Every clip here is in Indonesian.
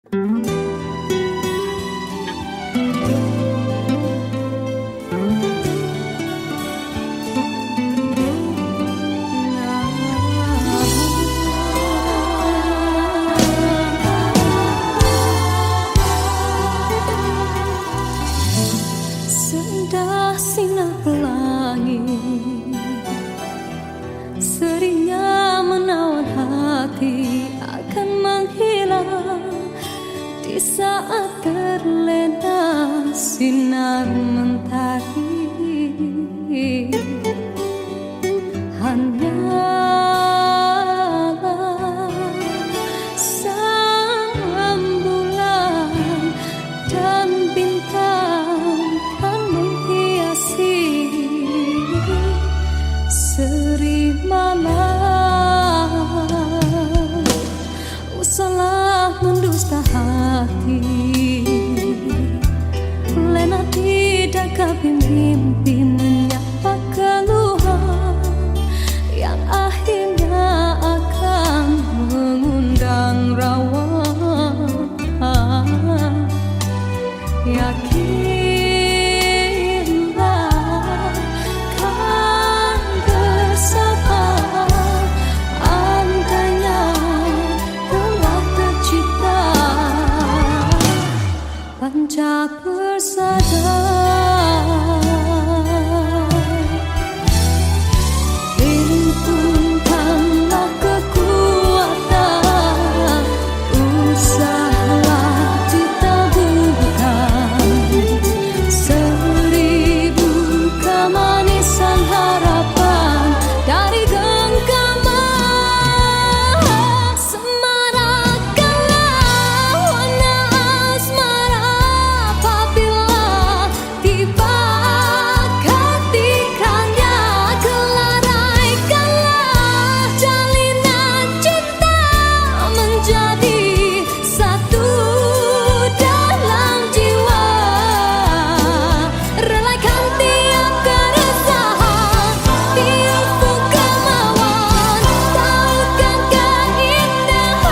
Sendah sinar pelangi seringnya menawan hati akan menghilang di saat terlena sinar mentari. Hanyalah sang bulan dan bintang kan menghiasi seri malam. Usahlah mendusta hati, lena tidak kami mimpi menyapa keluhan yang akhirnya akan mengundang rawa. Yakinlah kan bersabar, andainya telah tercipta panca persada. Himpunkanlah kekuatan, usahalah ditaburkan seribu kemanisan harapan dari genggaman. Semarakkanlah warna asmara apabila tiba ketikanya. Kelaraikanlah jalinan cinta menjadi satu dalam jiwa. Relakan tiap keresahan, tiupku kemauan, tautkan keindahan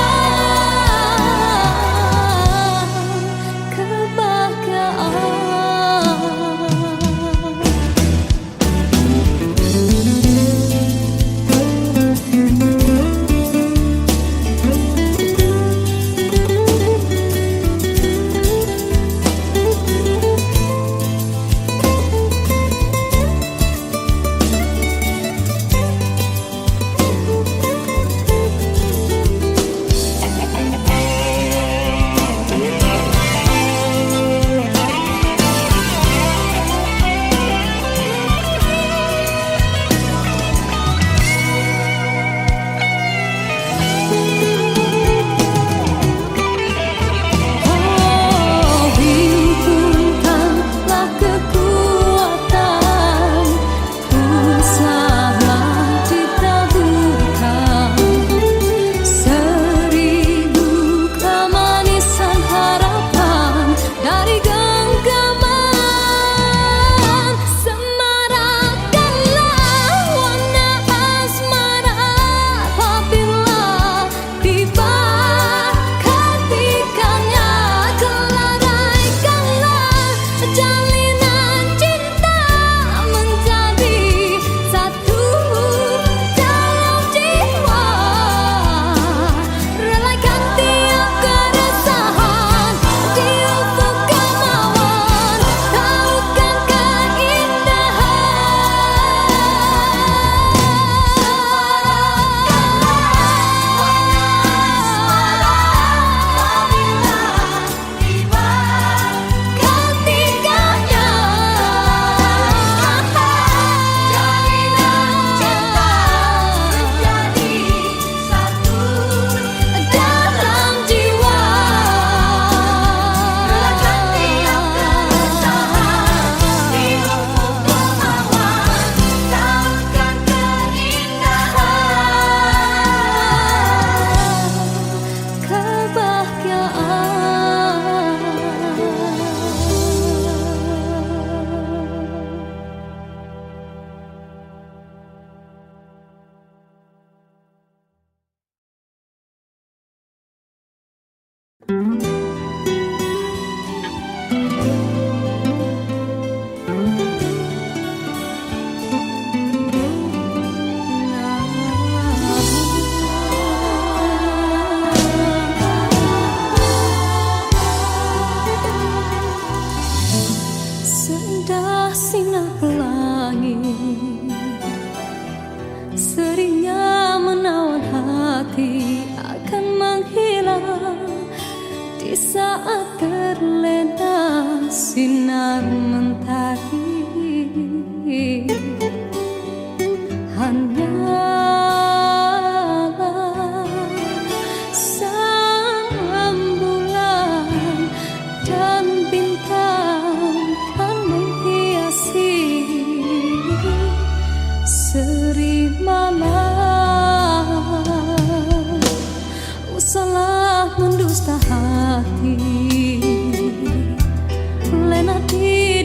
himpunkanlah kekuatan, usahalah ditaburkan seribu kemanisan harapan dari genggaman. Semarakkanlah warna asmara apabila tiba ketikanya. Kelaraikanlah jalinan cinta menjadi satu dalam jiwa. Relakan tiap keresahan, tiupku kemauan, tautkan kebahagiaan. sinar mentari, hanyalah sang bulan dan bintang yang menghiasi seri malam. Salah mendusta hati, lena tidak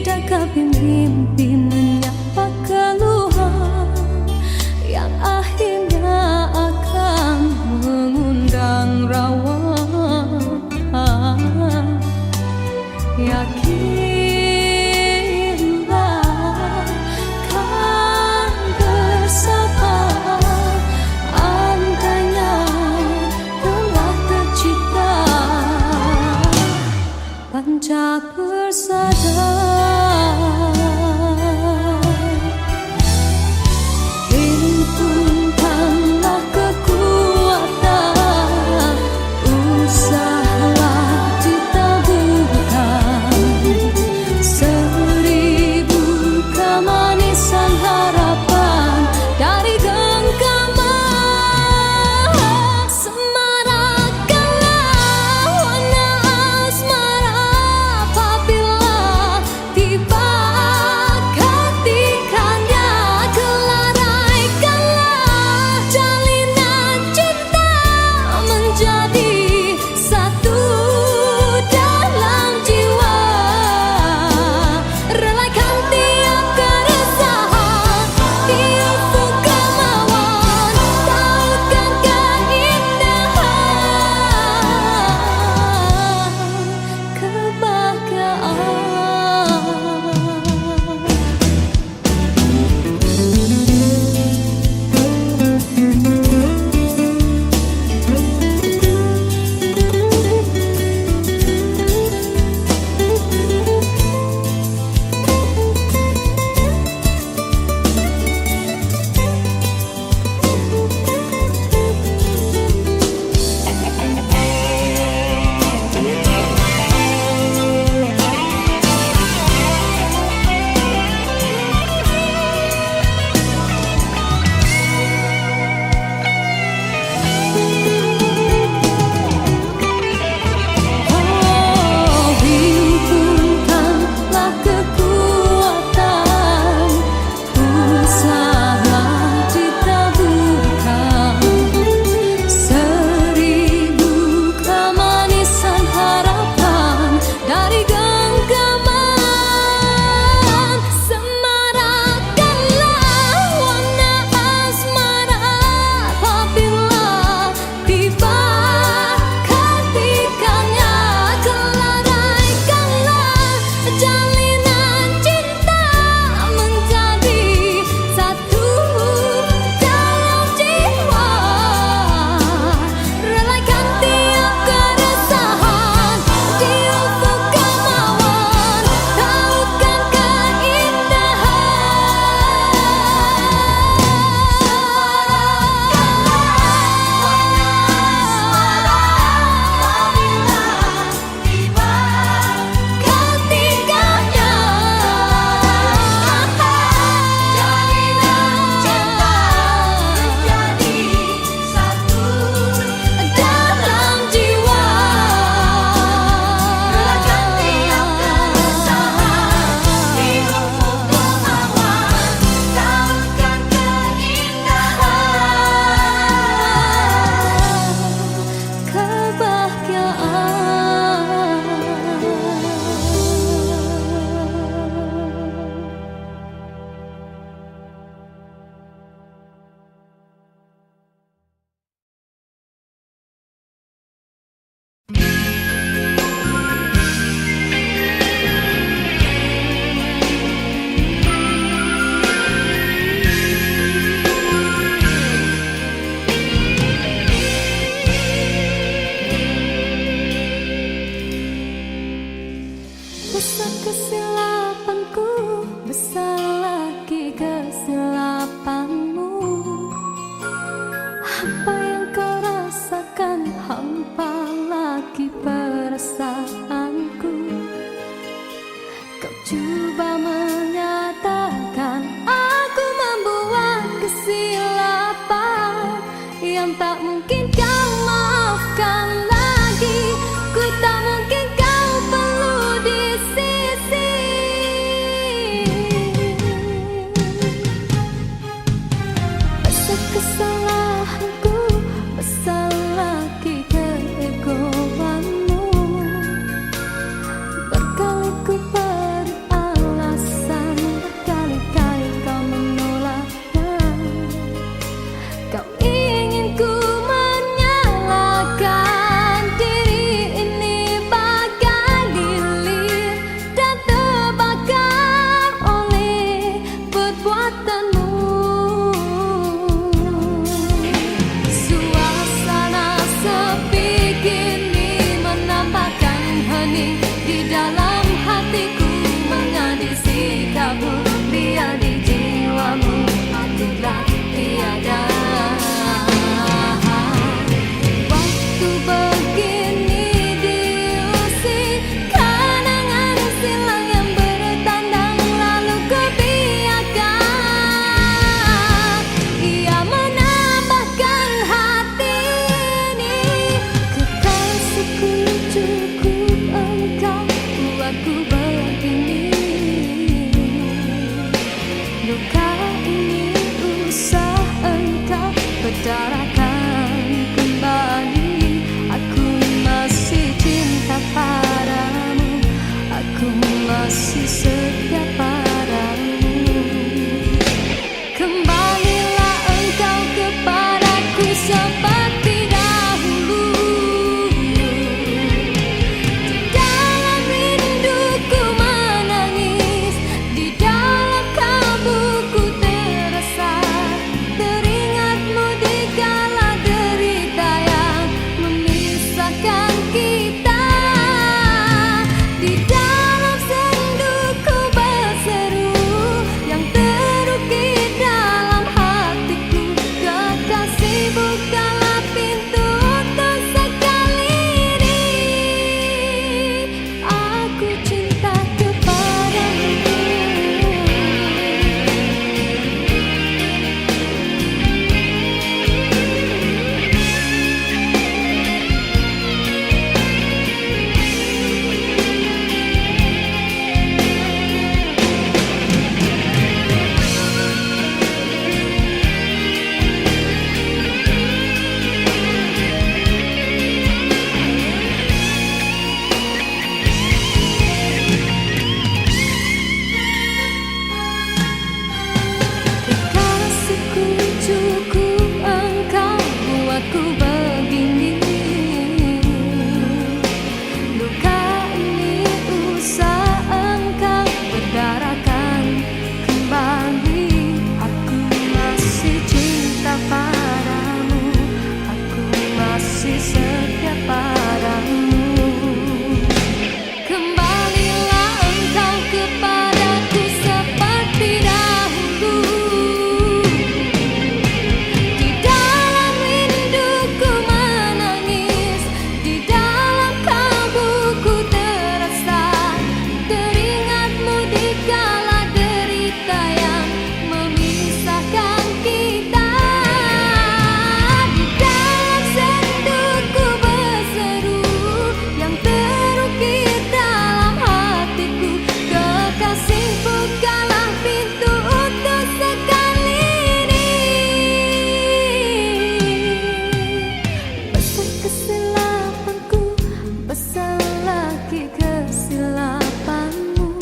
besar lagi kesilapanmu.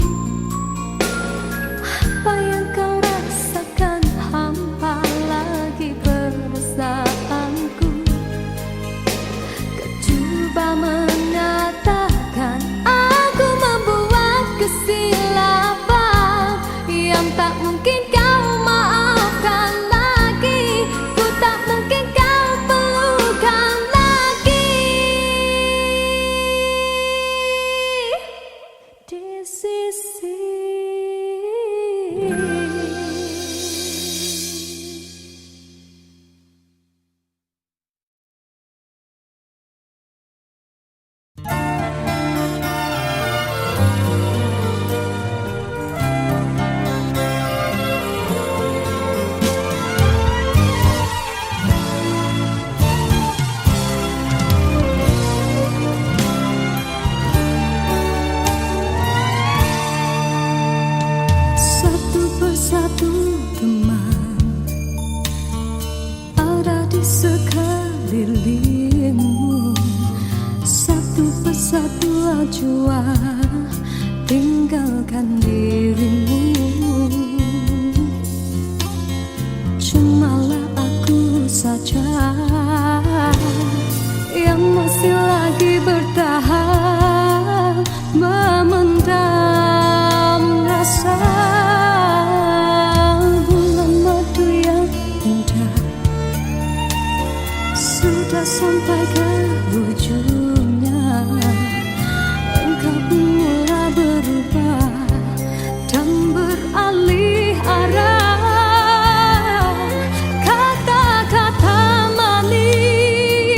Apa yang kau rasakan hampa lagi perasaanku. Kau coba mengatakan aku membuat kesilapan yang tak mungkin kau maafkan lagi. Ku tak mungkin kau pelukan lagi. Di sisi satu teman ada di sekelilingmu. Satu persatu ajua tinggalkan dirimu. Cumalah aku saja yang masih lagi bertahan memendam rasa. Sudah sampai ke ujungnya, engkau pun mulai berubah dan beralih arah. Kata-kata manis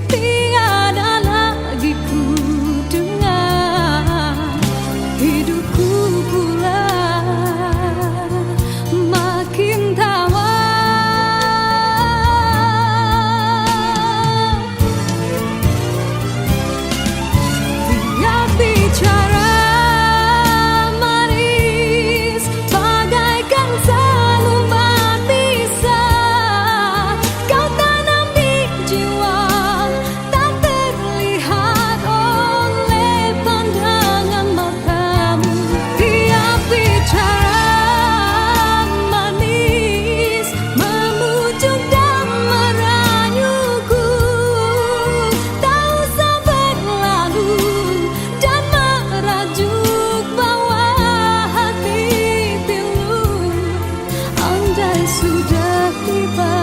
tiada lagi ku dengar. Hidupku pula makin tawa. Sudah tiba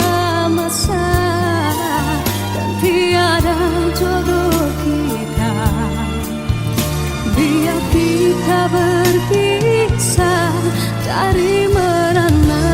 masa dan tiada jodoh kita. Biar kita berpisah dari merana.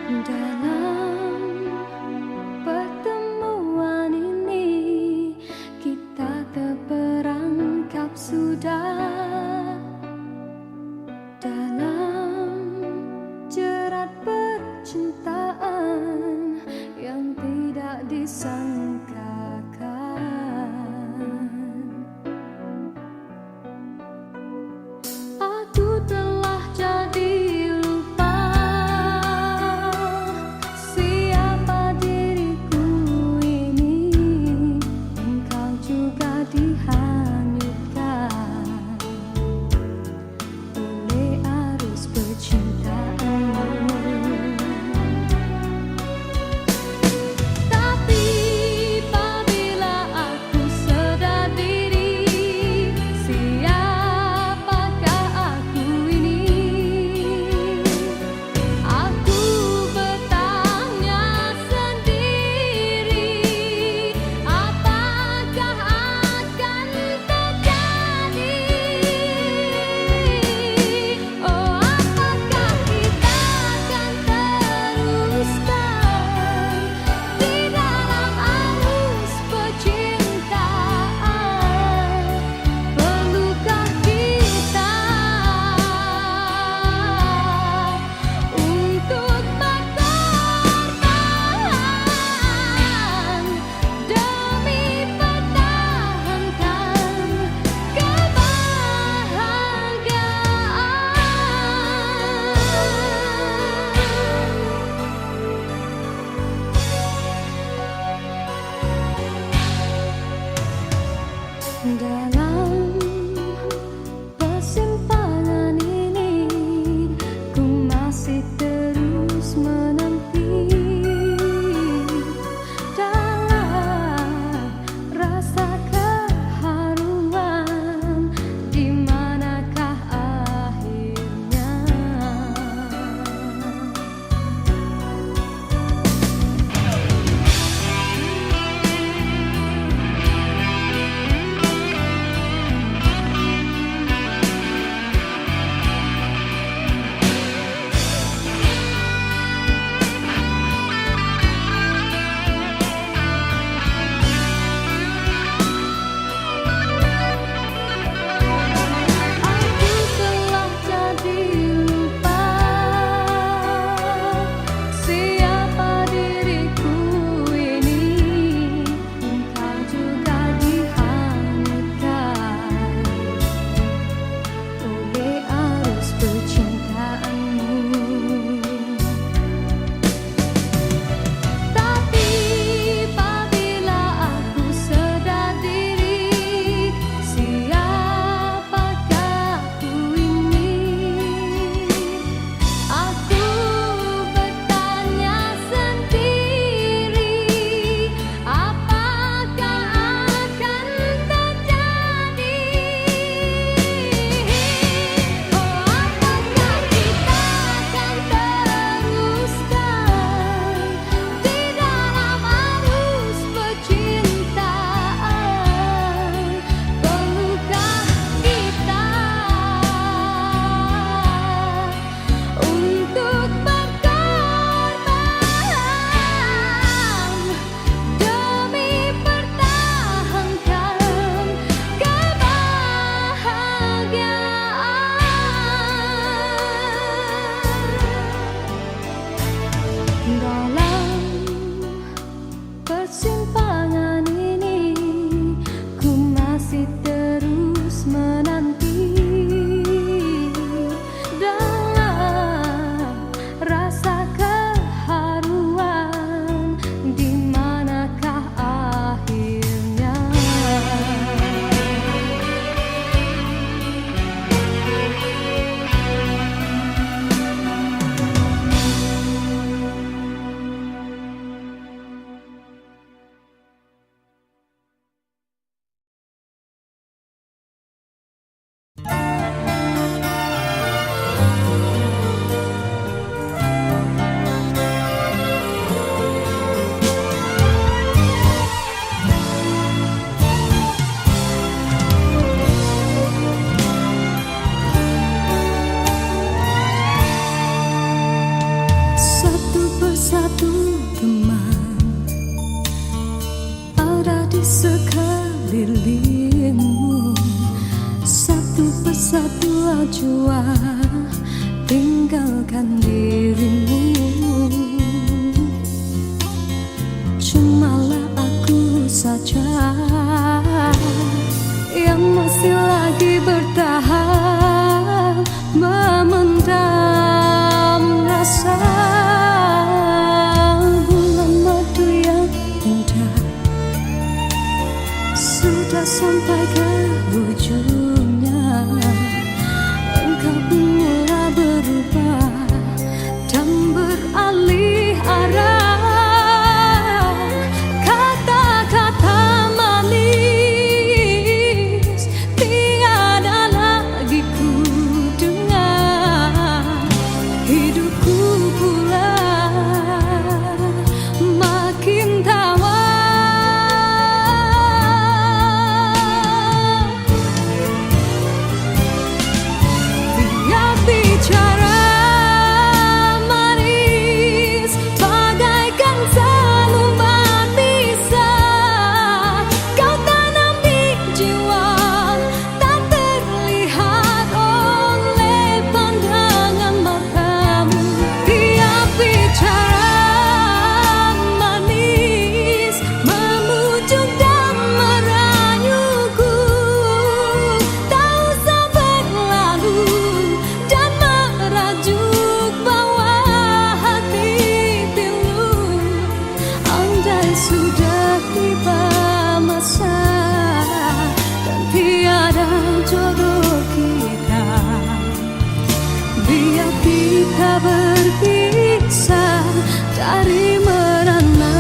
Dalam pertemuan ini kita terperangkap sudah dalam jerat percintaan yang tidak disangkakan. Aku telah jadi lupa siapa diriku ini. Engkau juga dihanyutkan oleh arus percintaanmu. Tapi apabila aku sadar diri, siapakah aku ini? Aku bertanya sendiri, apakah akan terjadi? Oh, apakah kita akan teruskan di dalam arus percintaan? Perlukah kita untuk berkorban demi pertahankan kebahagiaan? Dalam persimpangan ini ku masih terus menanti dalam rasa keharuan, di manakah akhirnya? Aku telah jadi lupa siapa diriku ini. Engkau juga dihanyutkan oleh arus percintaanmu. Tapi apabila aku sadar diri, siapakah aku ini? Aku bertanya sendiri, apakah akan terjadi? Oh, apakah kita akan teruskan di dalam arus percintaan? Perlukah kita untuk berkorban demi pertahankan kebahagiaan? Dalam persimpangan ini ku masih terus menanti dalam rasa keharuan, di manakah akhirnya? berjuang tinggalkan dirimu. Cumalah aku saja yang masih lagi bertahan memendam rasa. Bulan madu yang indah sudah sampai ke ujungnya. Engkau pun mulai berubah dan beralih arah. Kata-kata manis tiada lagi ku dengar. Hidupku pula makin tawar. Tiap bicara manis bagaikan selembar bisa kau tanam di jiwa, tak terlihat oleh pandangan matamu. Tiap bicara manis memujuk dan merayuku, tak usah berlalu dan merajuk bawah hati pilu. Andai sudah tiba masa dan tiada jodoh kita, biar kita berpisah dari merana.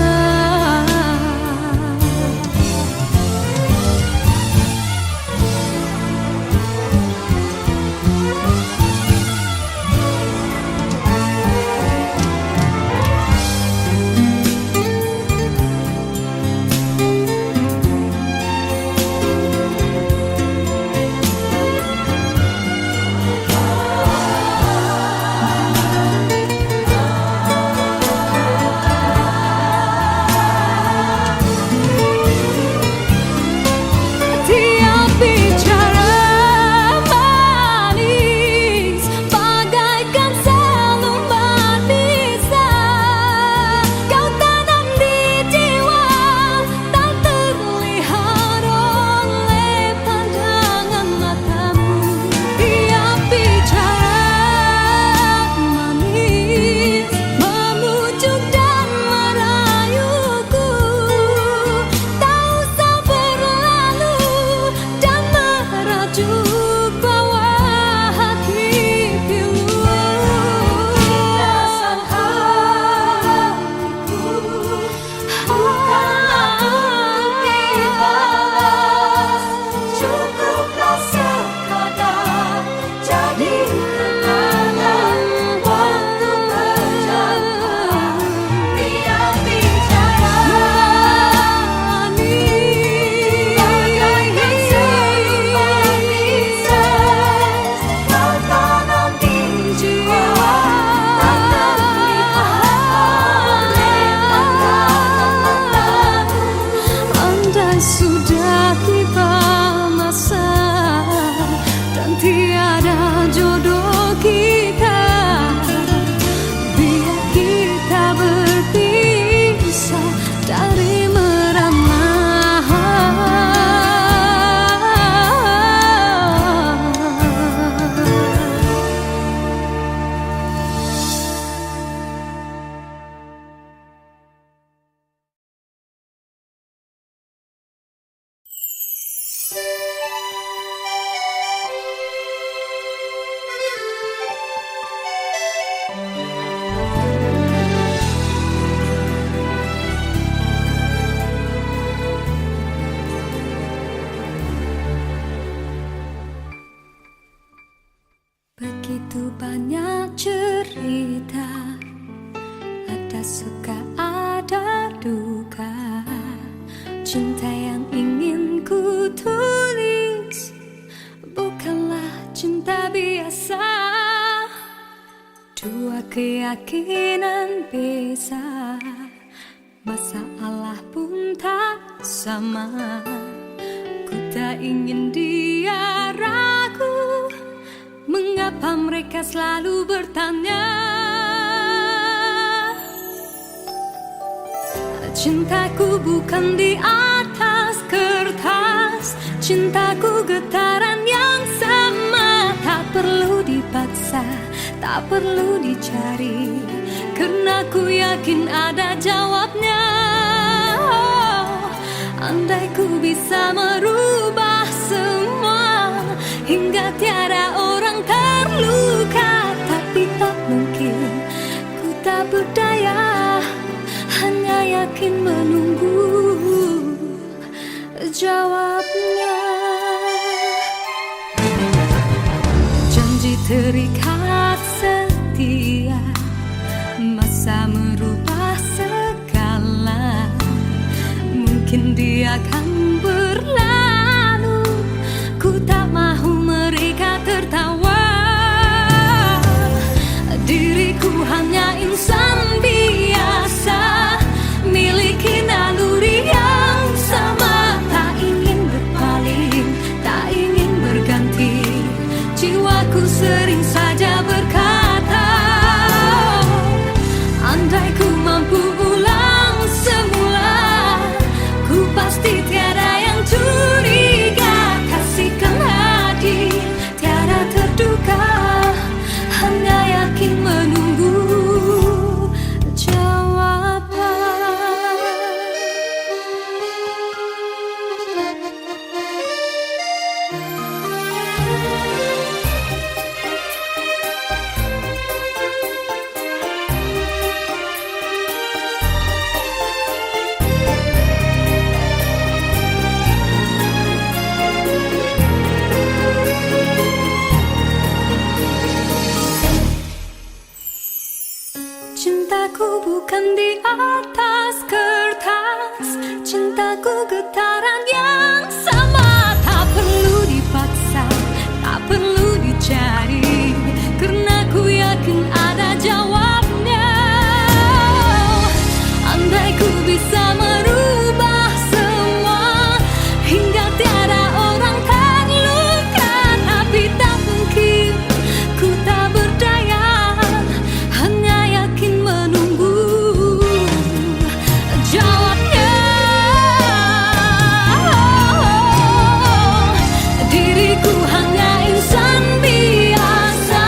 Tiap bicara manis bagaikan selembar bisa kau tanam di jiwa, tak terlihat oleh pandangan matamu. Tiap bicara manis memujuk dan merayuku, tak usah berlalu dan merajuk bawah hati pilu. Rasa hatiku bukanlah untuk dibalas, cukuplah sekadar jadi kenangan waktu berjalan. Tiap bicara manis bagaikan selembar bisa kau tanam di jiwa, tak terlihat oleh pandangan matamu. Andai sudah tiba masa dan tiada jodoh kita, biar kita berpisah dari merana. Begitu banyak cerita, ada suka ada duka. Cinta yang ingin ku tulis bukanlah cinta biasa. Dua keyakinan beza, masalah pun tak sama. Ku tak ingin dia ragu Mengapa mereka selalu bertanya? Cintaku bukan di atas kertas, cintaku getaran yang sama. Tak perlu dipaksa, tak perlu dicari, karena ku yakin ada jawabnya. Andai ku bisa merubah semua, hingga tiada orang terluka, tapi tak mungkin, ku tak berdaya, hanya yakin menunggu jawabnya. Janji terikat setia, masa merubah segala. Mungkin dia akan berlalu, ku tak mahu mereka tertawa. Diriku hanya insan biasa, miliki naluri yang sama. Tak ingin berpaling, tak ingin berganti, jiwaku sering saja berkata, andai ku mampu ulang semula, ku pasti tiada yang curiga. Kasihkan hati, tiada terduga, hanya yakin menunggu jawaban. Cintaku bukan di atas kertas, cintaku getaran yang sama. Tak perlu dipaksa, tak perlu dicari, karena ku yakin ada jawabnya. Andai ku bisa merubah semua, hingga tiada orang terluka, tapi tak mungkin, ku tak berdaya, hanya yakin menunggu jawabnya. Diriku hanya insan biasa,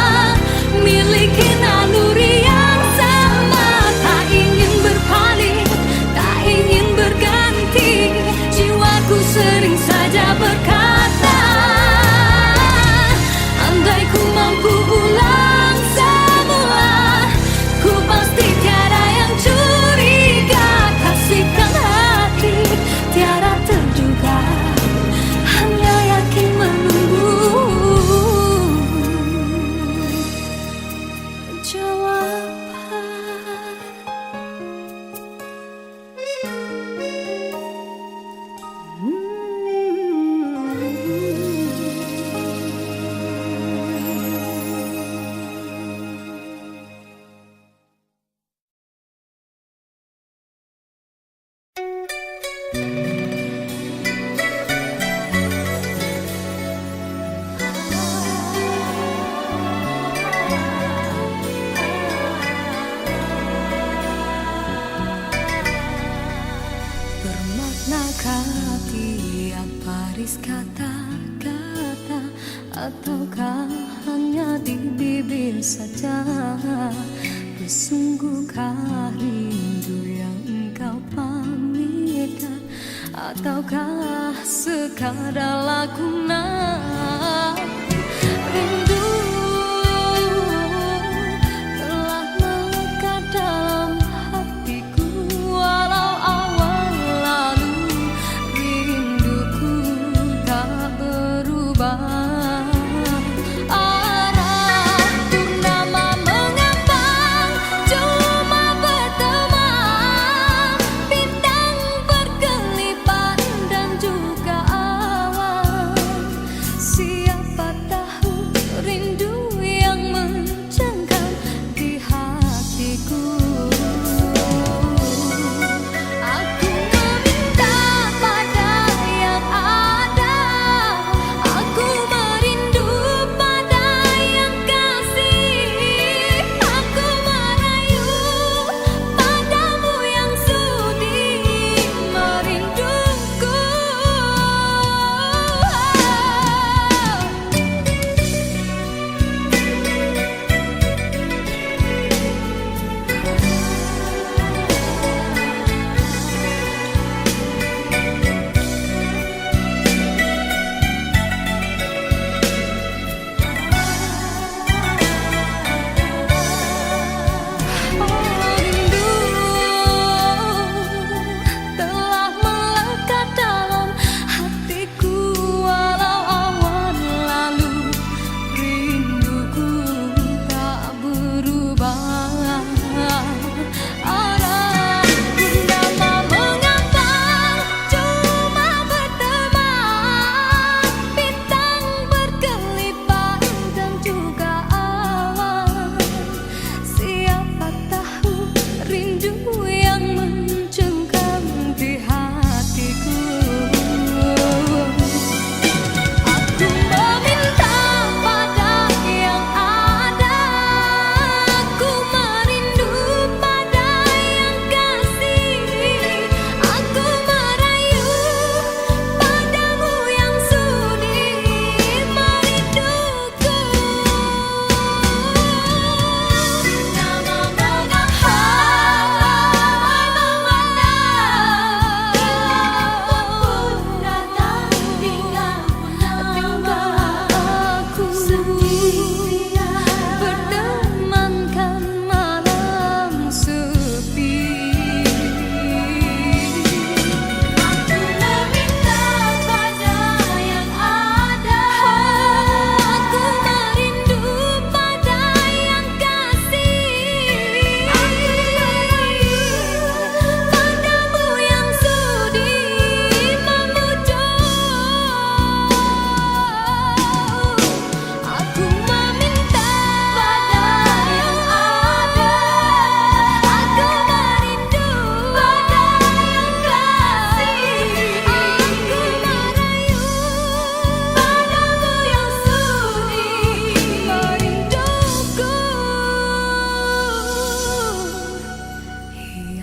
miliki naluri yang sama. Tak ingin berpaling, tak ingin berganti, jiwaku sering saja berkata, andai ku mampu ulang semula, ku pasti tiada yang curiga. Kasihkan hati, tiada terduga, hanya yakin menunggu jawaban. Bermaknakah tiap baris kata-kata, ataukah hanya di bibir saja? Bersungguhkah rindu yang engkau pamitkan, ataukah sekadar lakonan? Rindu telah melekat dalam hatiku, walau awal lalu rinduku tak berubah. Arah purnama mengambang, cuma berteman, bintang berkelipat dan juga awan. Siapa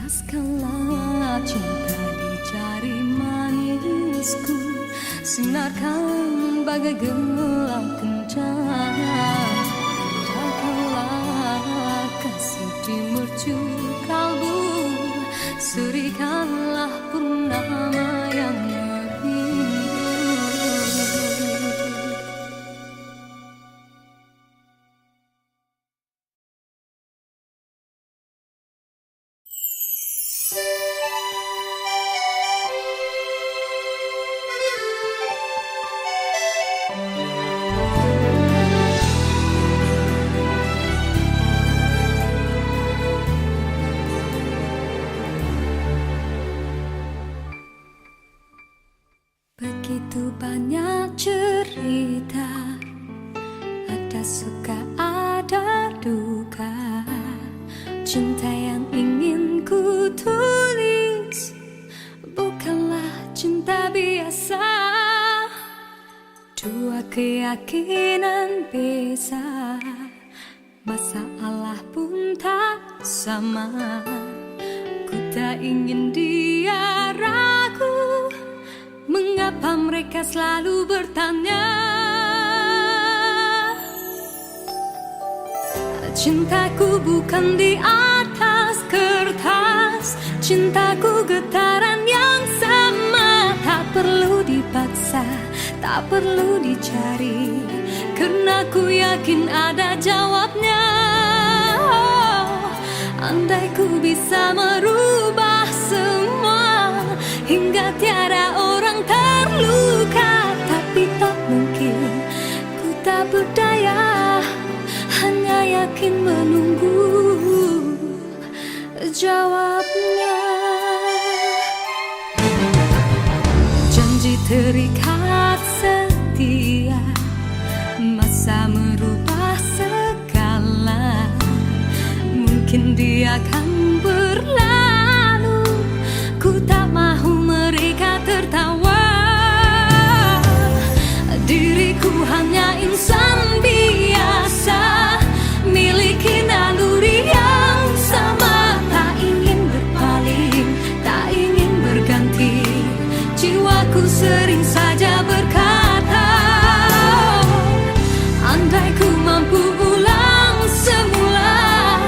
Hiaskanlah cinta di jari manisku, sinarkan bagai gelang kencana. Indahkanlah kasih di mercu kalbu, serikanlah purnama yang merindu. Begitu banyak cerita, ada suka ada duka. Cinta yang ingin ku tulis bukanlah cinta biasa. Dua keyakinan beza, masalah pun tak sama. Ku tak ingin dia ragu, mengapa mereka selalu bertanya. Cintaku bukan di atas kertas, cintaku getaran yang sama. Tak perlu dipaksa, tak perlu dicari, karena ku yakin ada jawabnya. Oh, andai ku bisa merubah semua hingga tiada orang terluka, tapi tak mungkin, ku tak berdaya, hanya yakin menunggu jawabnya. Janji terikat setia, masa merubah segala. Mungkin dia akan berlalu, ku tak mahu mereka tertawa. Diriku hanya insan biasa, miliki naluri yang sama. Tak ingin berpaling, tak ingin berganti, jiwaku sering saja berkata, andai ku mampu ulang semula,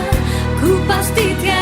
ku pasti tiada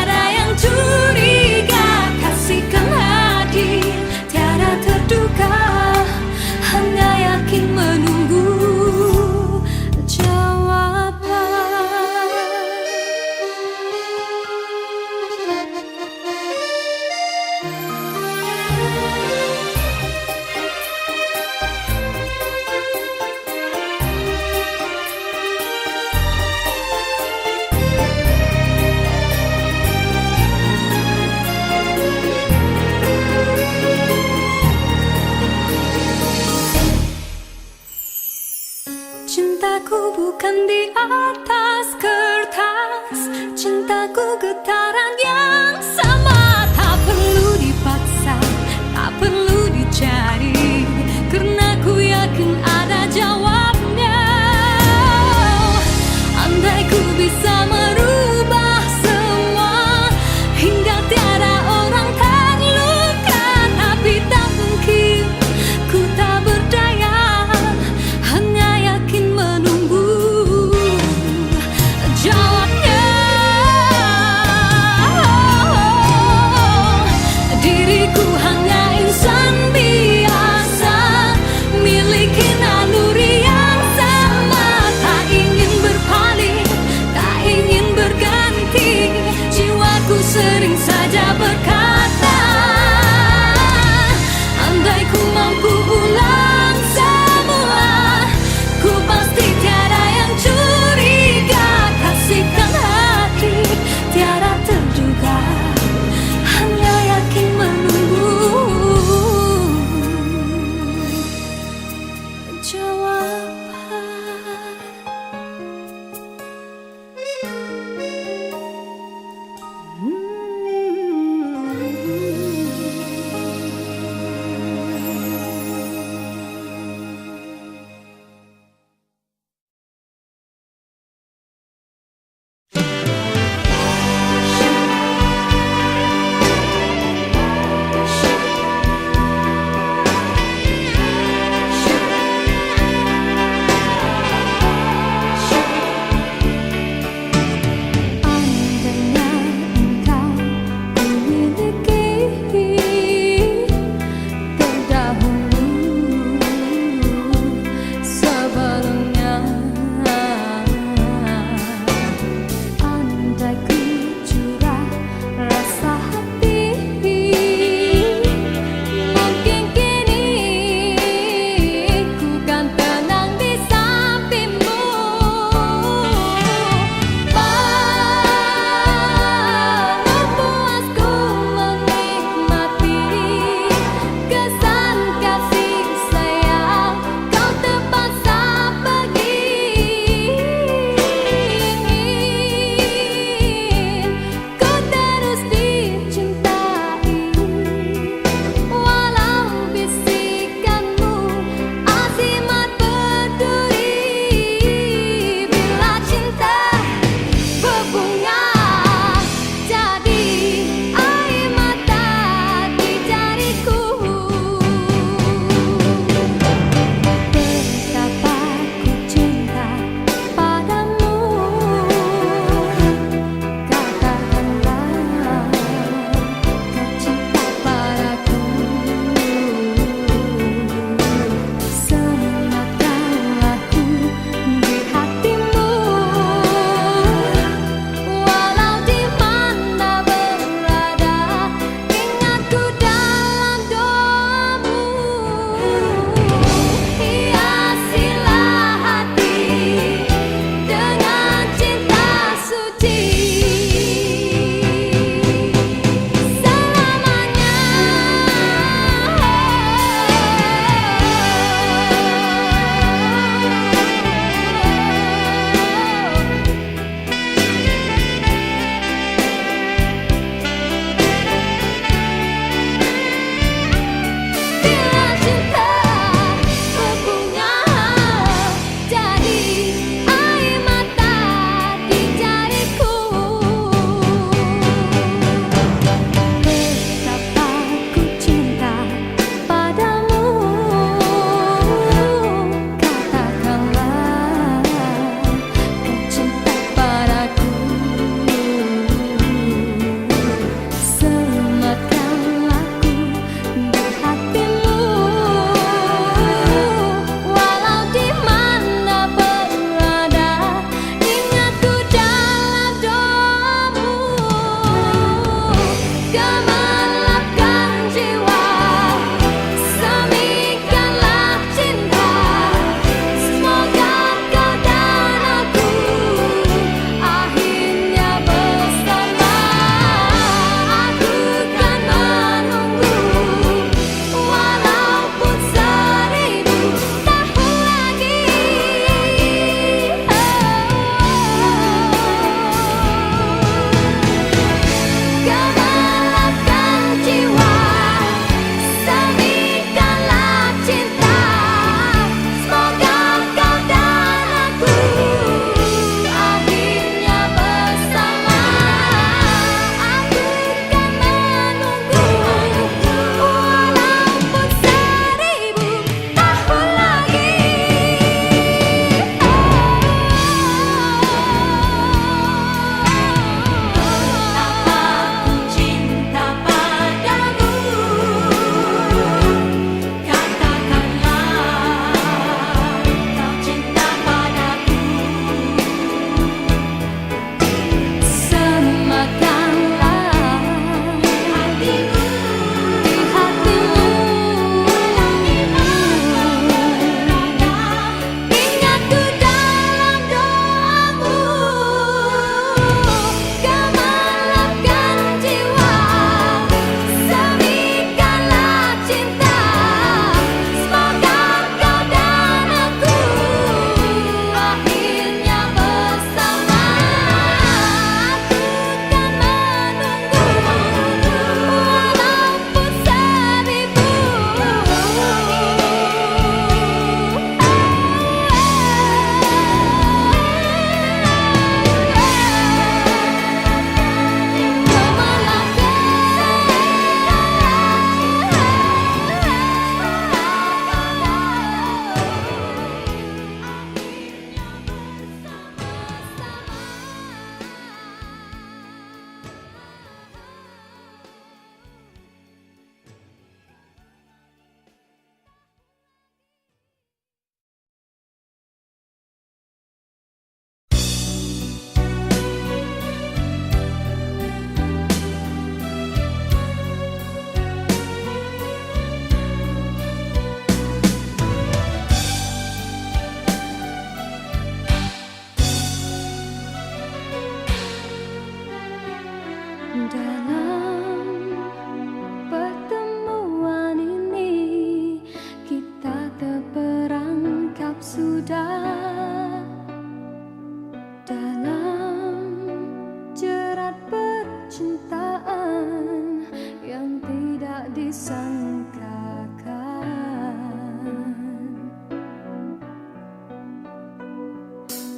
yang tidak disangkakan.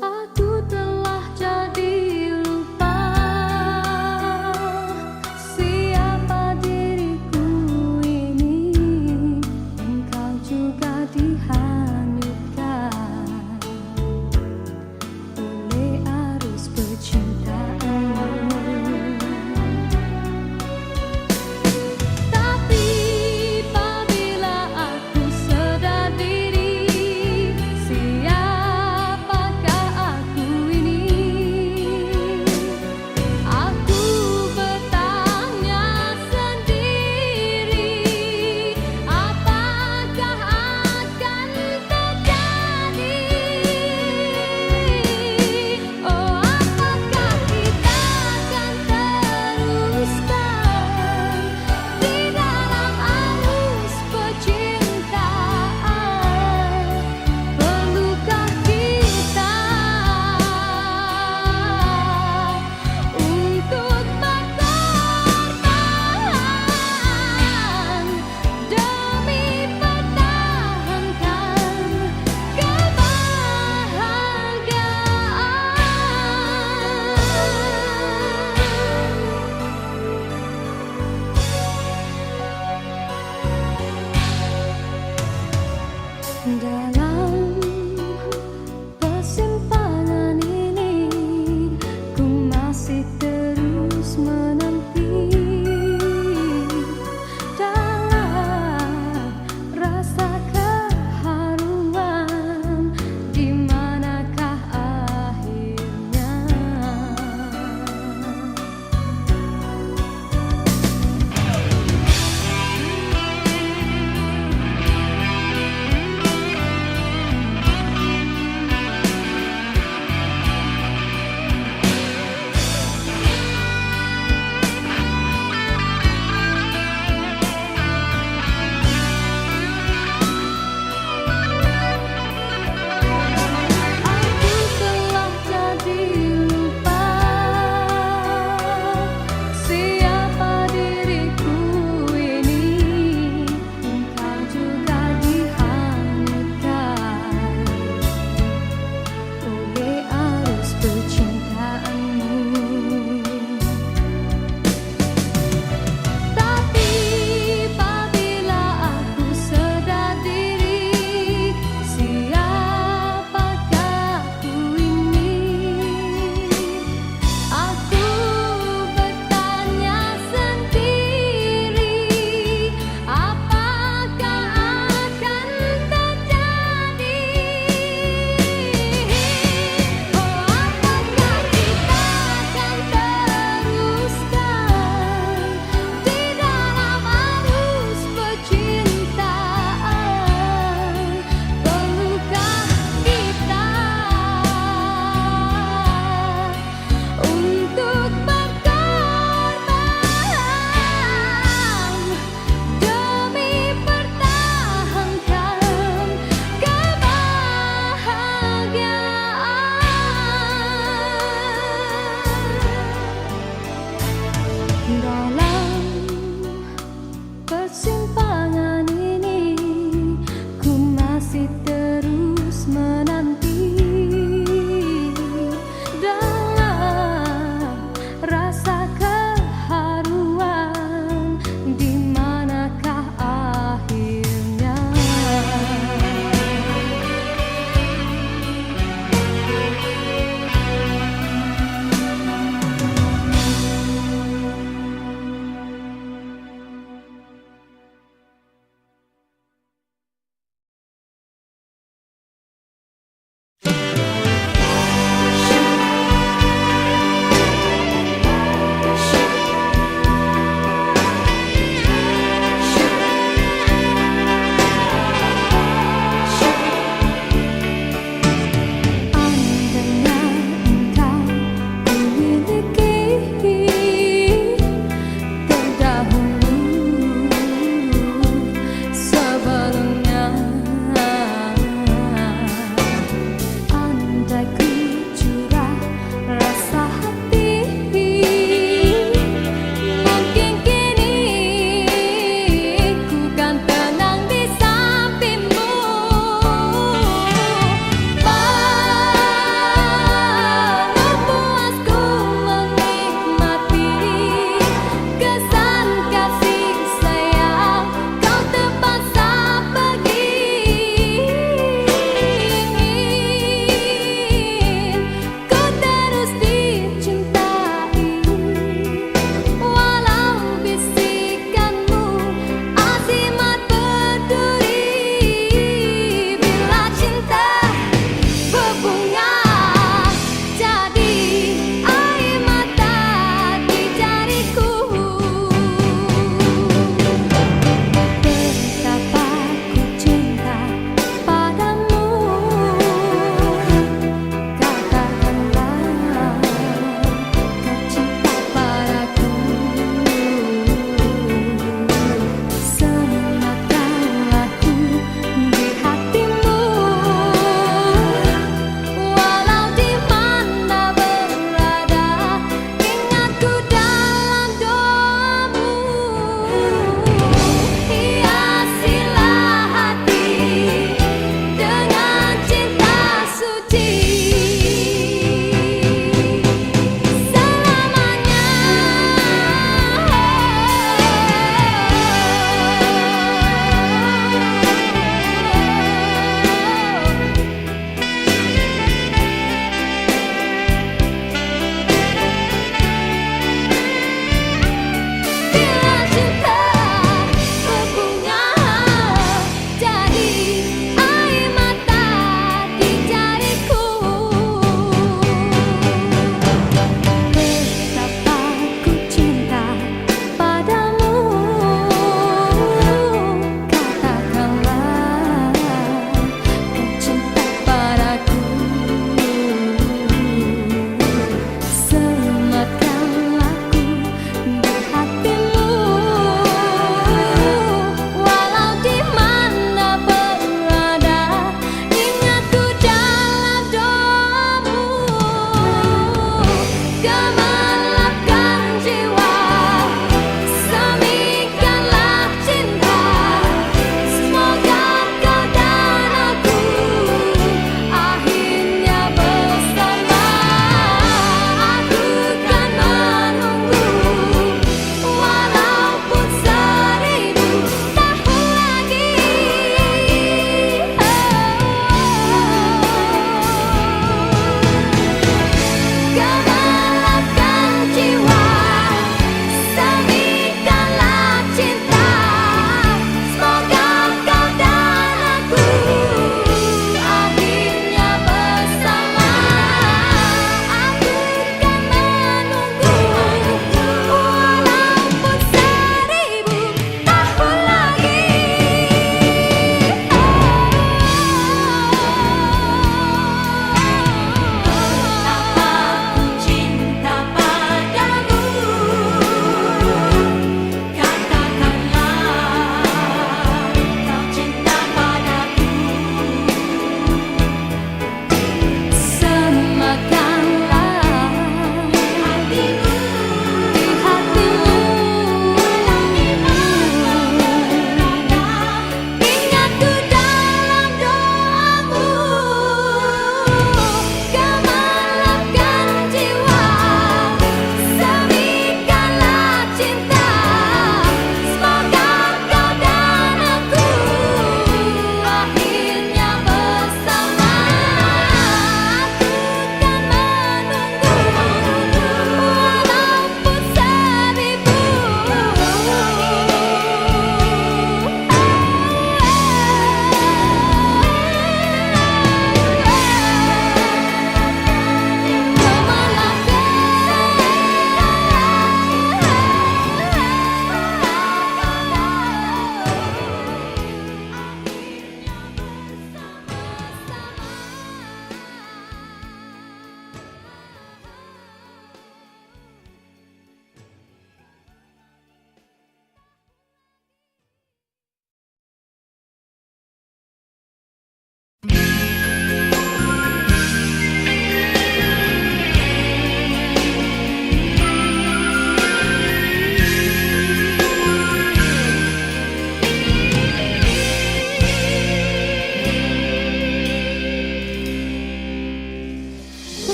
Aku telah jadi lupa siapa diriku ini. Engkau juga dihanyutkan oleh arus percintaan. Tapi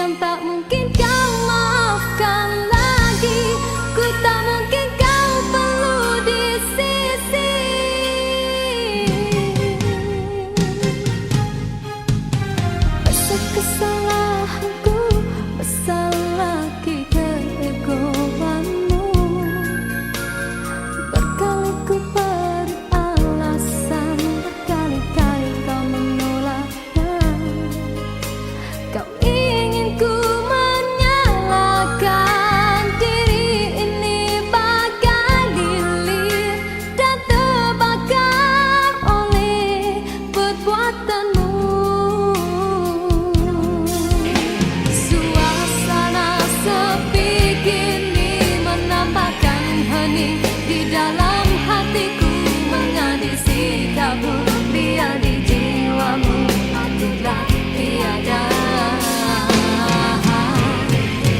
yang tak mungkin kau maafkan lagi. Ku tak mungkin kau perlu di sisi. Besar kesalahanku, besar lagi keegoanmu. Berkali ku beri alasan, berkali-kali kau menolaknya. Kau ingin ku menyalahkan diri ini bagai lilin dan terbakar oleh perbuatanmu. Suasana sepi kini menambahkan hening di dalam hatiku, mengadi sikapmu biar di jiwamu akulah tiada.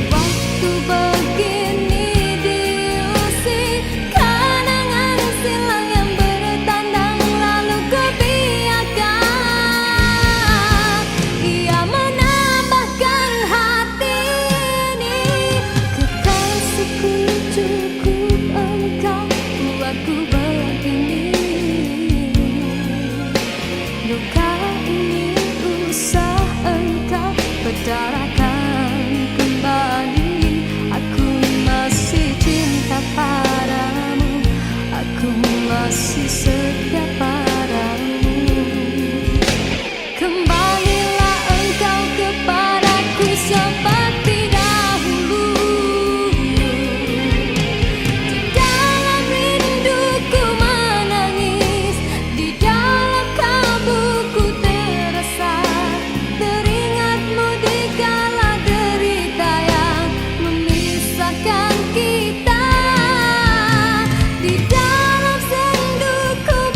Waktu begini diusik kenangan silam yang bertandang, lalu ku biarkan ia menambahkan hati ini. Kekasihku cukup engkau buatku begini. Luka ini usah engkau bedarakan kembali. Aku masih cinta padamu, aku masih setia padamu. Kembalilah engkau kepadaku seperti dahulu. Di dalam rinduku menangis, di dalam kalbuku terasa, teringatmu di kala derita yang memisahkan kita. Di dalam senduku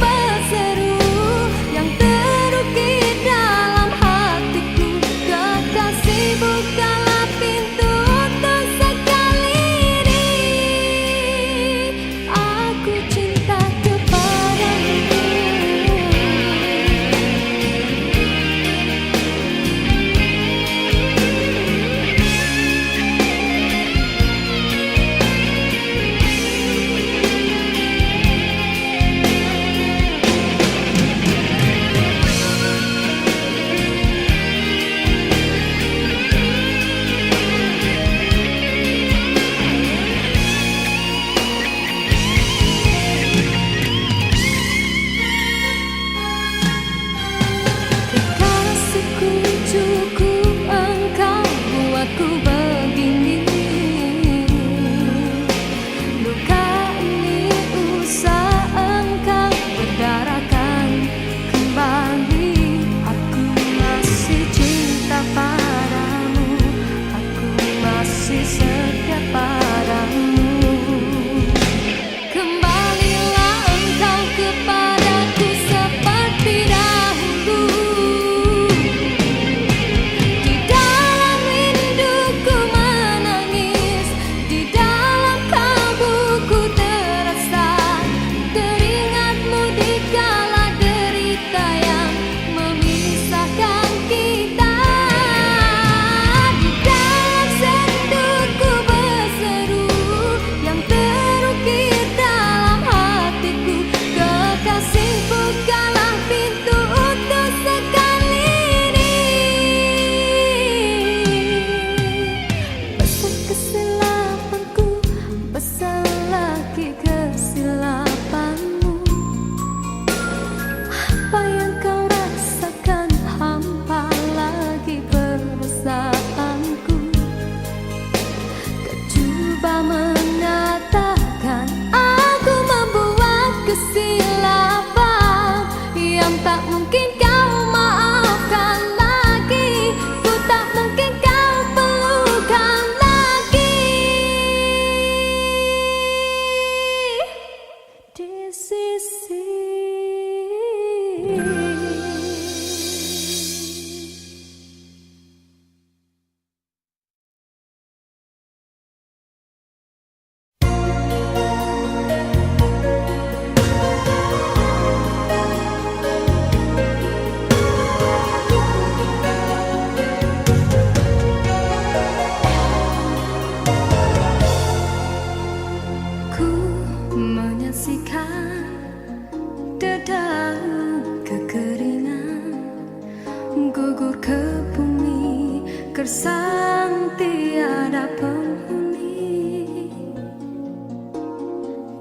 gersang tiada penghuni,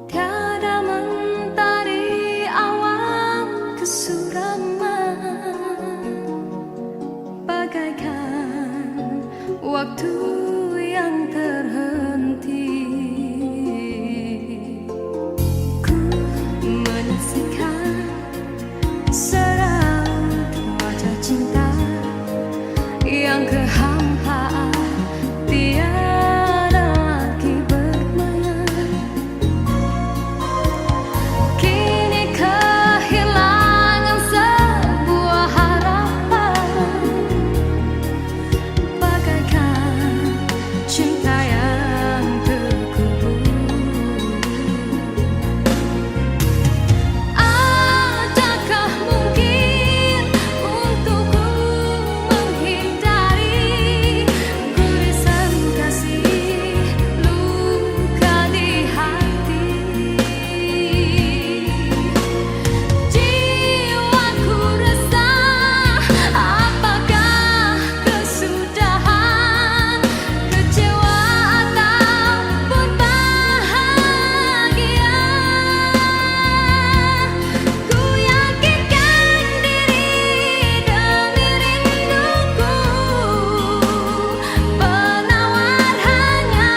tiada mentari awan kesuraman, bagaikan waktu yang terhenti. Ku menyaksikan seraut wajah cinta yang kehampaan, tiada lagi bermain. Kini kehilangan sebuah harapan, bagaikan cinta yang terkubur. Adakah mungkin untukku menghindari gurisan kasih luka di hati? Jiwaku resah, apakah kesudahan, kecewa ataupun bahagia? Ku yakinkan diri demi rinduku, penawar hanya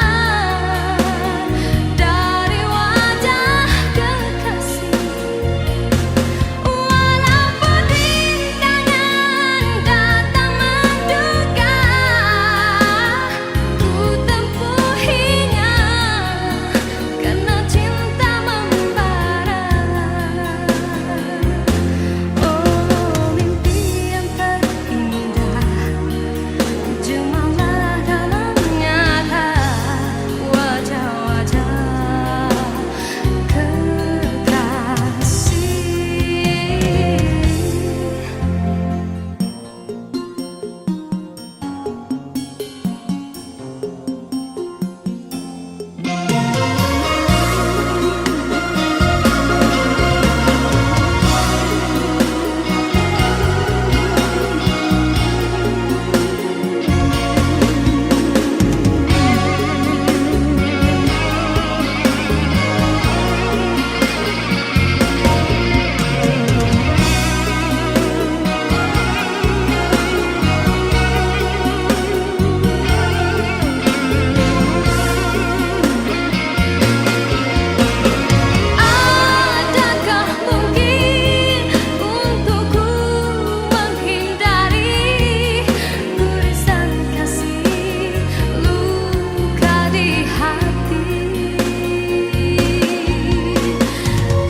dari wajah kekasih. Walaupun rintangan datang menduga, ku tempuhinya karena cinta membara. Oh, mimpi yang terindah, jemalah dalam nyata wajah-wajah kekasih. Adakah mungkin untukku menghindari gurisan kasih luka di hati?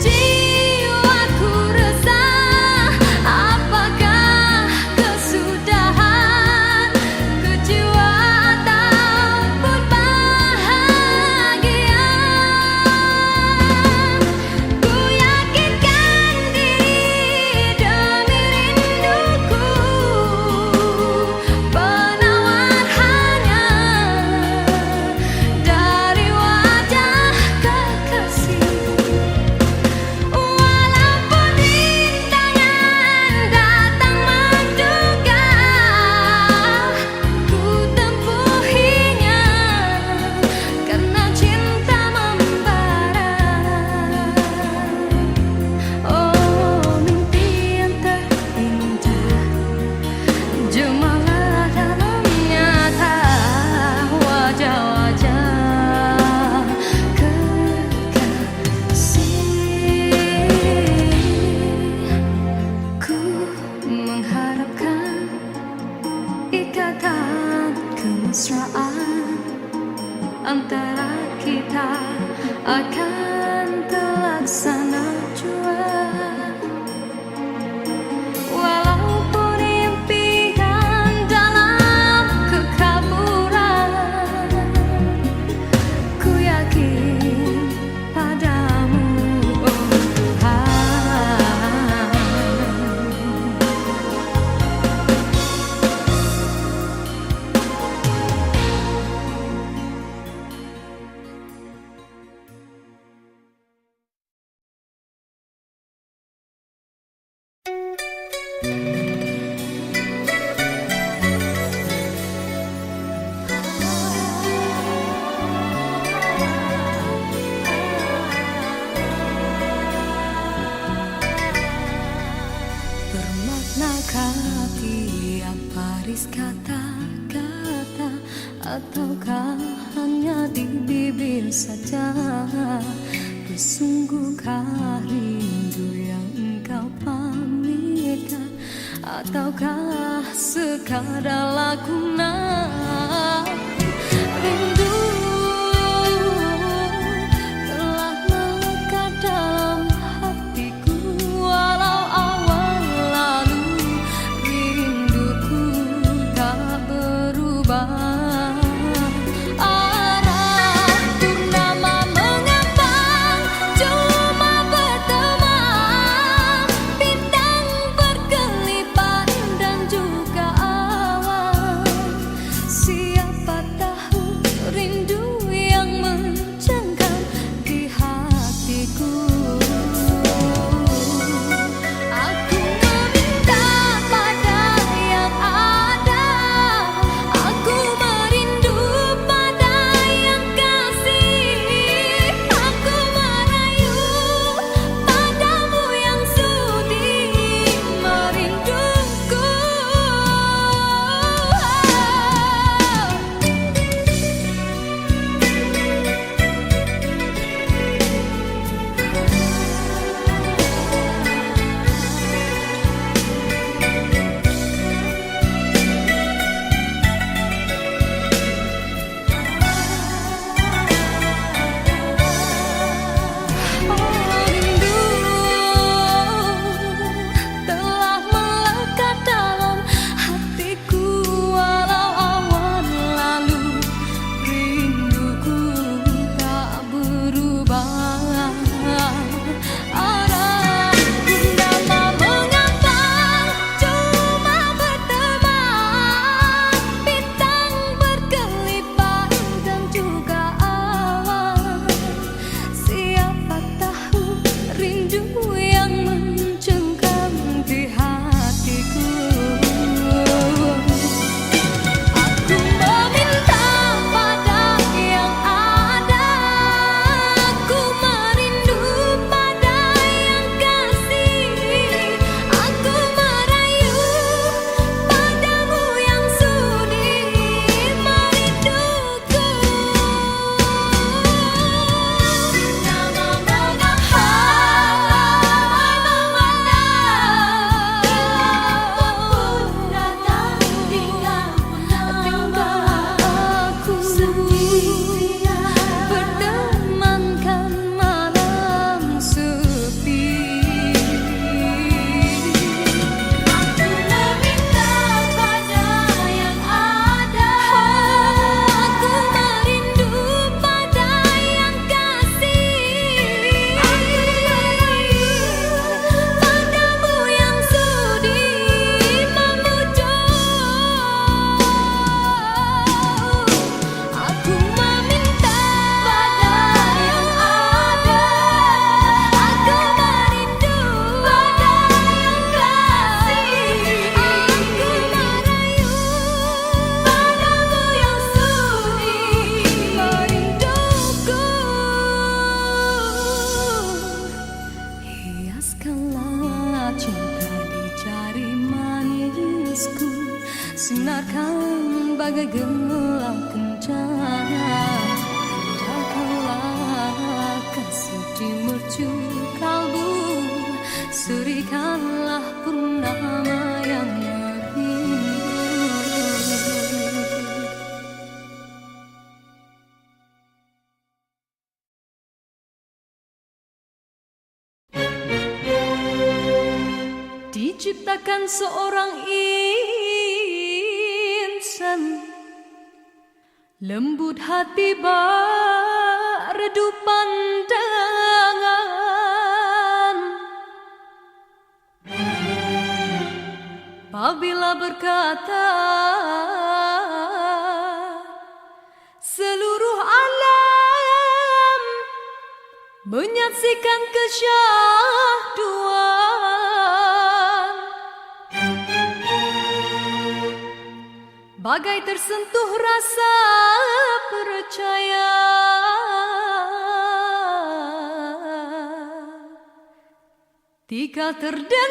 Jiwaku resah, apakah kesudahan, kecewa ataupun bahagia? Ku yakinkan diri demi rinduku, penawar hanya dari wajah kekasih. Walaupun rintangan datang menduga, ku tempuhinya karena cinta membara. Oh, mimpi yang terindah, jemalah dalam nyata wajah-wajah kekasih. Ku mengharapkan ikatan kemesraan antara kita akan terlaksana jua. sebaris kata-kata, ataukah hanya di bibir saja? Sesungguhkah rindu yang engkau pamitkan, ataukah sekadar lakonan? Rindu telah melekat dalam hatiku, walau awal lalu rinduku tak berubah. Sinarkan bagai gemilang kencana, indahkanlah kasih di mercu kalbu, serikanlah purnama yang merindu. Diciptakan seorang insan, lembut hati redup pandangan. Apabila berkata seluruh alam menyaksikan kesyahduan, bagai tersentuh rasa percaya, tika terdengarkan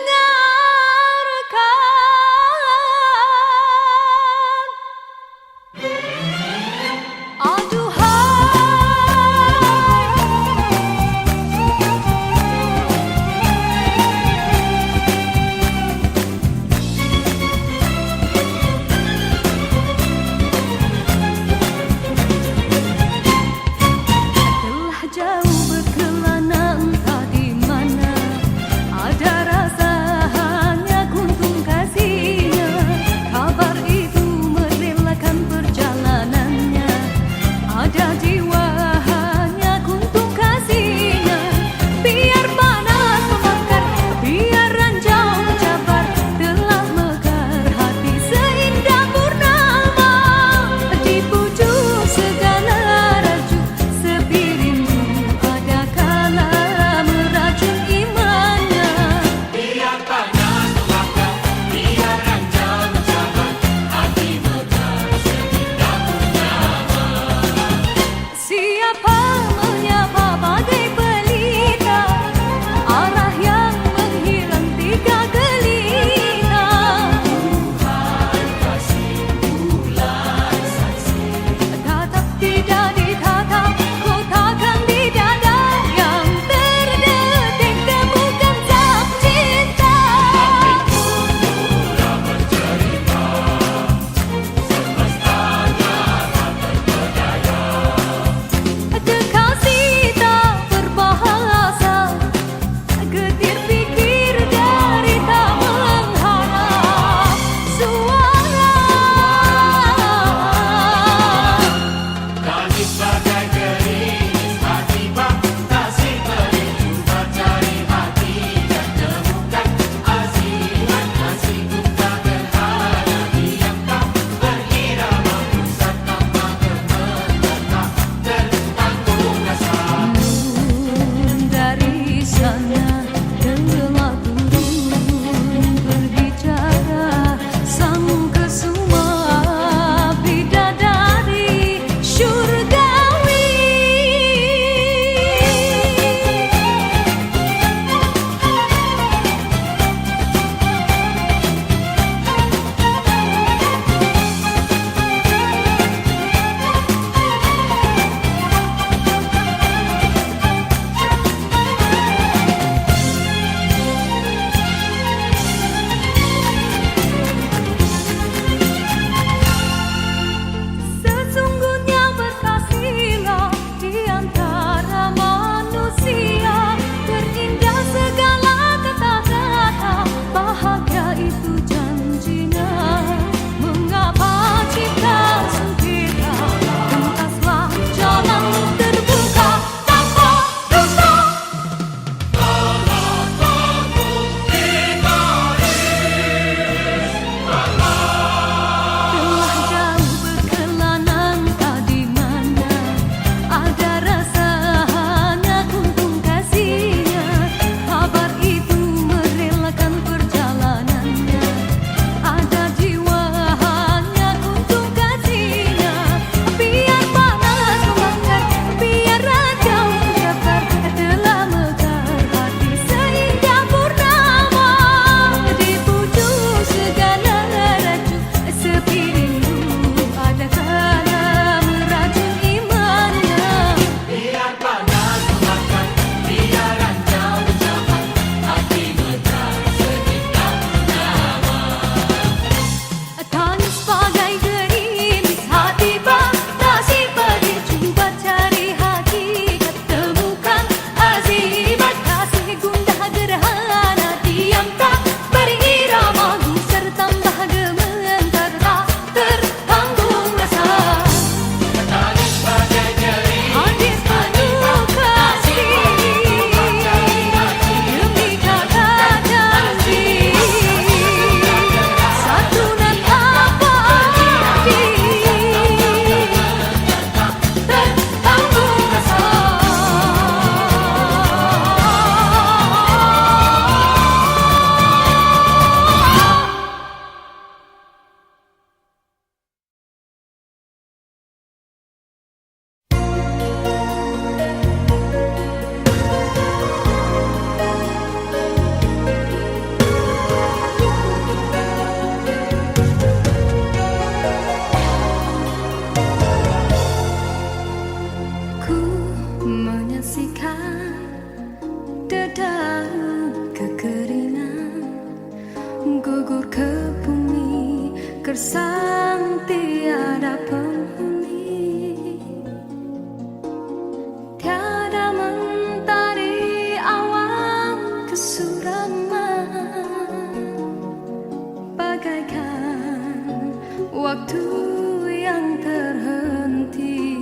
yang terhenti.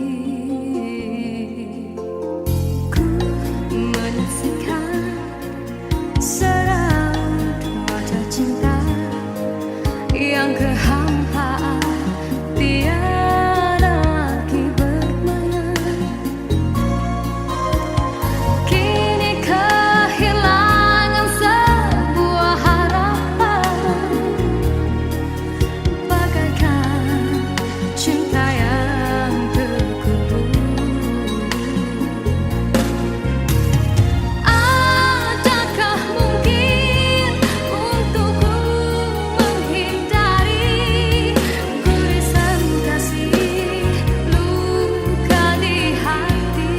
Ku menyaksikan seraut wajah cinta yang kehampaan, tiada lagi bermain. Kini kehilangan sebuah harapan, bagaikan cinta yang terkubur. Adakah mungkin untukku menghindari gurisan kasih, luka di hati?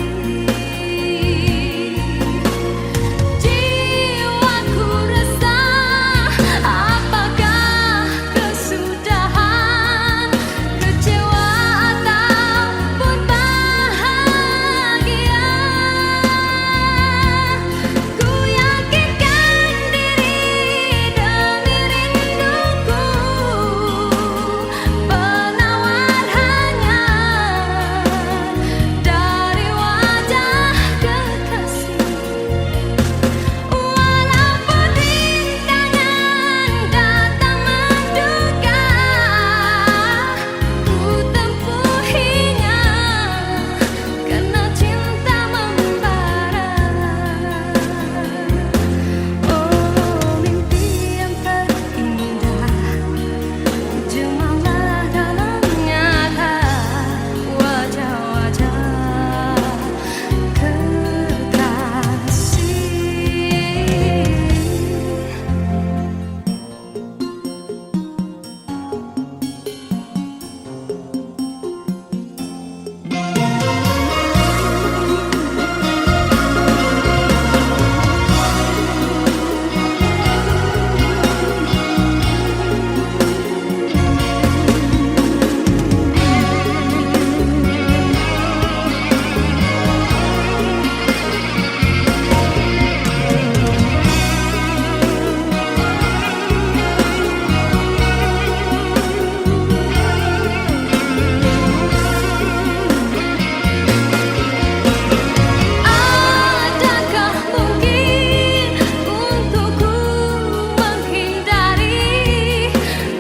Jiwaku resah, apakah kesudahan, kecewa ataupun bahagia? Ku yakinkan diri demi rinduku, penawar hanya dari wajah kekasih. Walaupun rintangan datang menduga, ku tempuhinya karena cinta membara. Oh, mimpi yang terindah, jemalah dalam nyata wajah-wajah kekasih. Adakah mungkin untukku menghindari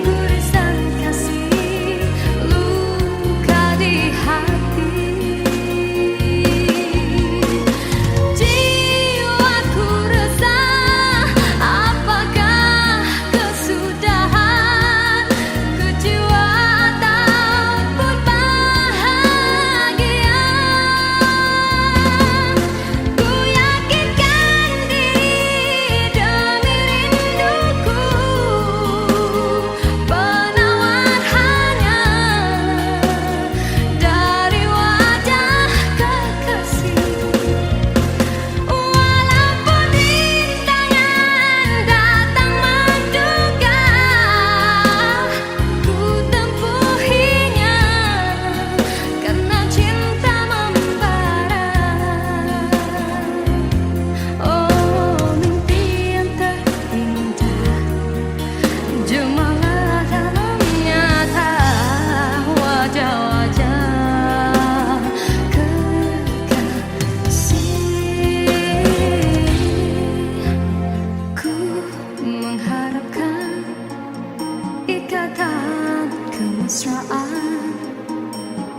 gurisan kasih, luka di hati? Jiwaku resah, apakah kesudahan, kecewa ataupun bahagia? Ku yakinkan diri demi rinduku, penawar hanya dari wajah kekasih. Walaupun rintangan datang menduga, ku tempuhinya karena cinta membara. Oh, mimpi yang terindah, jemalah dalam nyata wajah-wajah kekasih. Ku mengharapkan ikatan kemesraan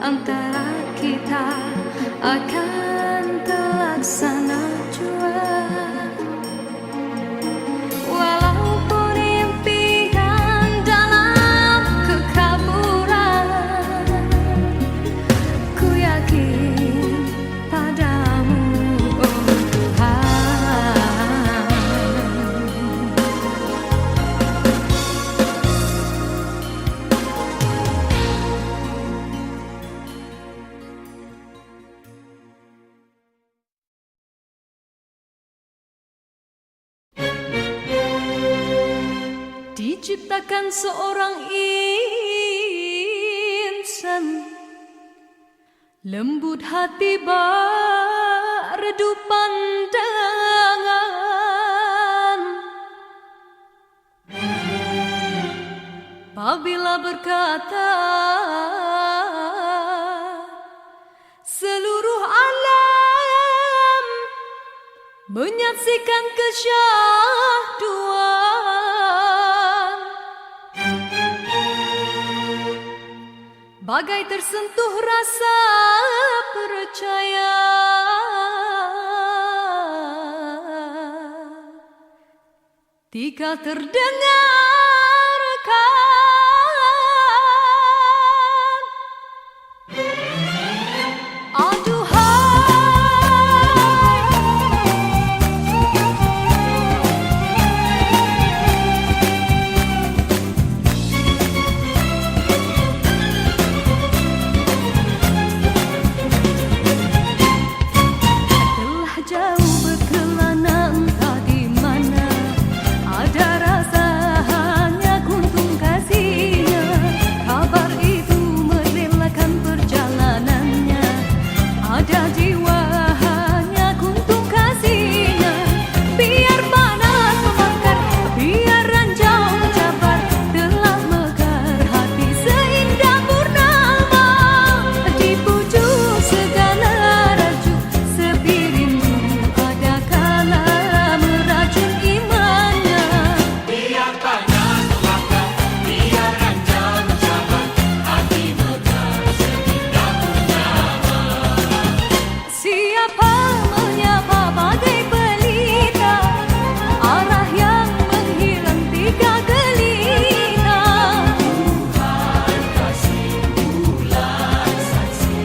antara kita akan terlaksana jua. Walaupun impian dalam kekaburan, ku yakin padamu, oh Tuhan. Diciptakan seorang insan, lembut hati berdu pandangan. Apabila berkata menyaksikan kesyahduan, bagai tersentuh rasa percaya. Tika terdengarkan telah jauh berkelana entah di mana, ada rasa hanya kuntung kasihnya. Kabar itu merelakan perjalanannya, ada jiwa hanya kuntung kasihnya. Biar panas membakar, biar ranjau mencabar, telah mekar hati seindah purnama. Di pucuk segala raju sepi rindu, ada kala meracun imannya. Biar panas membakar, biar ranjau mencabar, hati mekar seindah purnama. Siapa menyapa bagai pelita, arah yang menghilang tiga gelita. Tuhan kasih bulan saksi,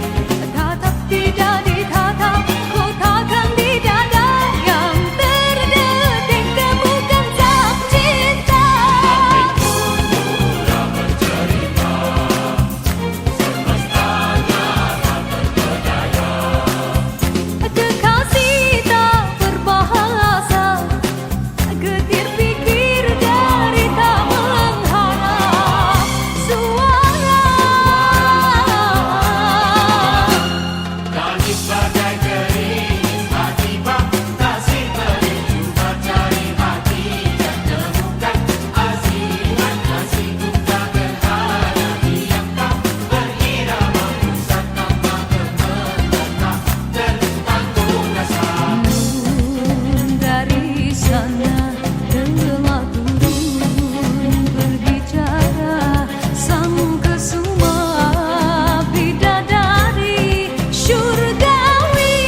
Tatap tidak ditatap, kotakan di dada yang terdetik temukan tak cinta. murah bercerita, semestanya tak terpedaya. Kekasih tak berbahasa, getir pikir dari tak mengharap suara. Tangis bagai gerimis hati bak, kasih merindu mencari hati dan temukan asihan kasihku tak berharap diam kau berirama pusat tanpa gemetar tertanggung rasa. Dari sana telah turun berbicara sang kesuma bidadari syurgawi.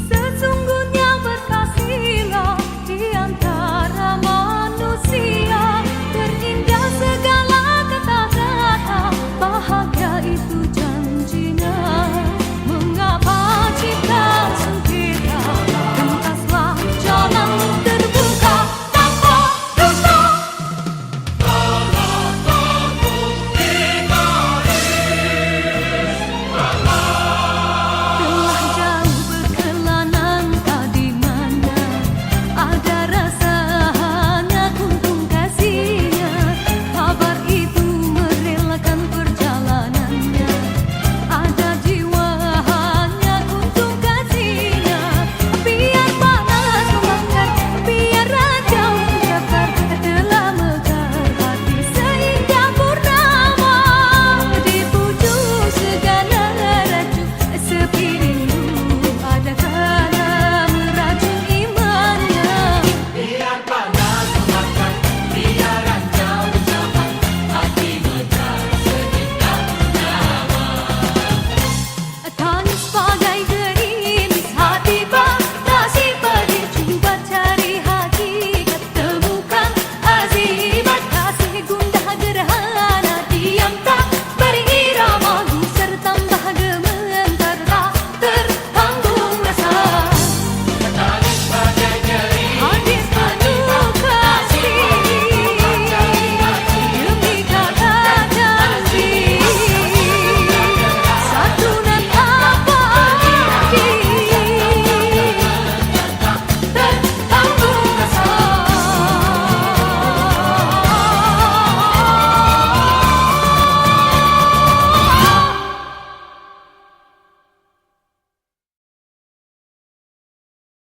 Sesungguhnya berkasihlah di antara manusia, terindah segala kata-kata, bahagia itu janjinya. Mengapa cipta sempita, entaslah jalan terbuka tanpa dusta. Telah jauh berkelana entah di mana, ada rasa hanya kuntung kasihnya. Kabar itu merelakan perjalanannya, ada jiwa hanya kuntung kasihnya. Biar panas membakar, biar ranjau mencabar, telah mekar hati seindah purnama. Di pucuk segala raju sepi rindu, ada kala meracun imannya. Biar panas membakar, biar ranjau mencabar, hati mekar seindah purnama. Tangis pada